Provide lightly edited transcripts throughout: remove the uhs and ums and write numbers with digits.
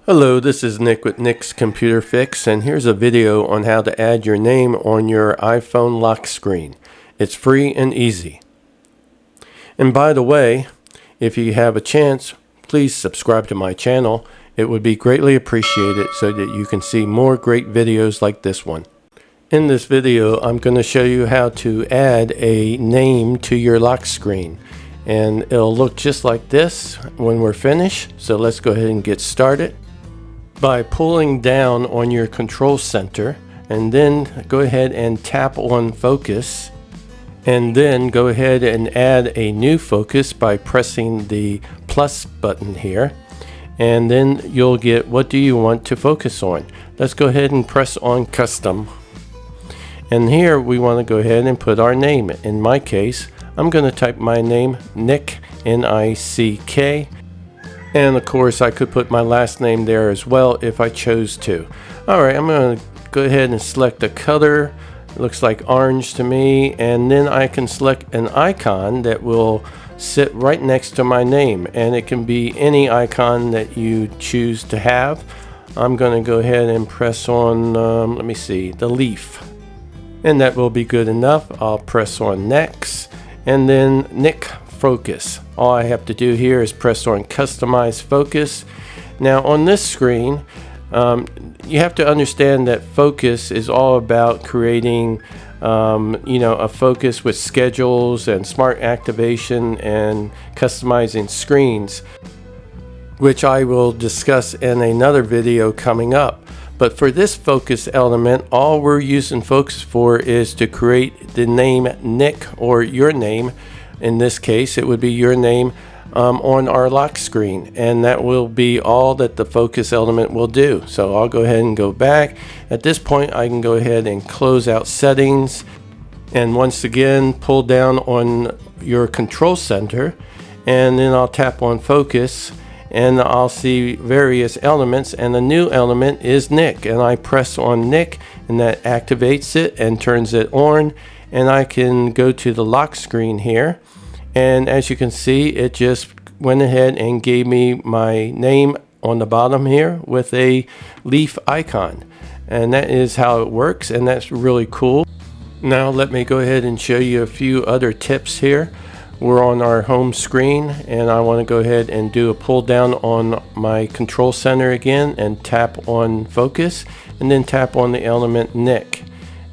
Hello, this is Nick with Nick's Computer Fix, and here's a video on how to add your name on your iPhone lock screen. It's free and easy. And by the way, if you have a chance, please subscribe to my channel. It would be greatly appreciated so that you can see more great videos like this one. In this video, I'm going to show you how to add a name to your lock screen. And it'll look just like this when we're finished. So let's go ahead and get started by pulling down on your control center, and then go ahead and tap on focus, and then go ahead and add a new focus by pressing the plus button here, and then you'll get what do you want to focus on. Let's go ahead and press on custom, and here we want to go ahead and put our name. In my case, I'm going to type my name, Nick, N-I-C-K. And of course, I could put my last name there as well if I chose to. Alright, I'm going to go ahead and select a color. It looks like orange to me. And then I can select an icon that will sit right next to my name. And it can be any icon that you choose to have. I'm going to go ahead and press on, let me see, the leaf. And that will be good enough. I'll press on next. And then Nick Focus. All I have to do here is press on customize focus. Now on this screen, you have to understand that focus is all about creating a focus with schedules and smart activation and customizing screens, which I will discuss in another video coming up. But for this focus element, all we're using focus for is to create the name Nick, or your name. In this case, it would be your name on our lock screen, and that will be all that the focus element will do. So I'll go ahead and go back. At this point, I can go ahead and close out settings, and once again pull down on your control center, and then I'll tap on focus, and I'll see various elements, and the new element is Nick, and I press on Nick, and that activates it and turns it on. And I can go to the lock screen here, and as you can see, it just went ahead and gave me my name on the bottom here with a leaf icon. And that is how it works, and that's really cool. Now let me go ahead and show you a few other tips here. We're on our home screen, and I want to go ahead and do a pull down on my control center again, and tap on focus, and then tap on the element Nick.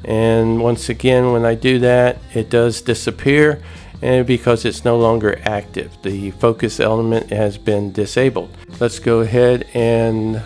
And once again, when I do that, it does disappear, and because it's no longer active, the focus element has been disabled. Let's go ahead and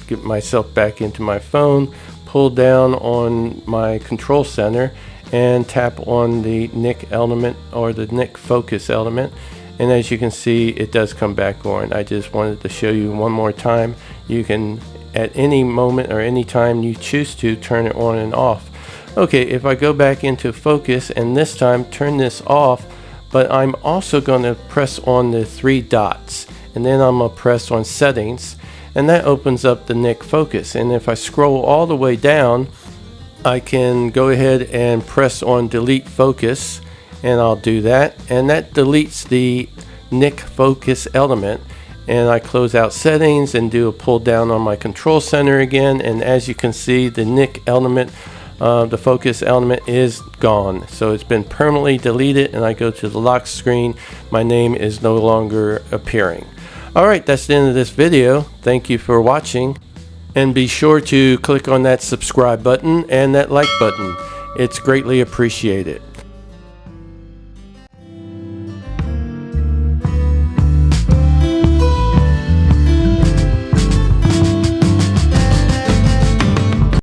get myself back into my phone, pull down on my control center, and tap on the Nick element, or the Nick focus element, and as you can see, it does come back on. I just wanted to show you one more time. You can, at any moment or any time you choose to, turn it on and off. Okay, if I go back into focus and this time turn this off, but I'm also going to press on the three dots, and then I'm going to press on settings, and that opens up the Nick focus. And if I scroll all the way down, I can go ahead and press on delete focus, and I'll do that, and that deletes the Nick focus element. And I close out settings and do a pull down on my control center again, and as you can see, the Nick element, the focus element is gone. So it's been permanently deleted, and I go to the lock screen, my name is no longer appearing. Alright, that's the end of this video. Thank you for watching, and be sure to click on that subscribe button and that like button. It's greatly appreciated.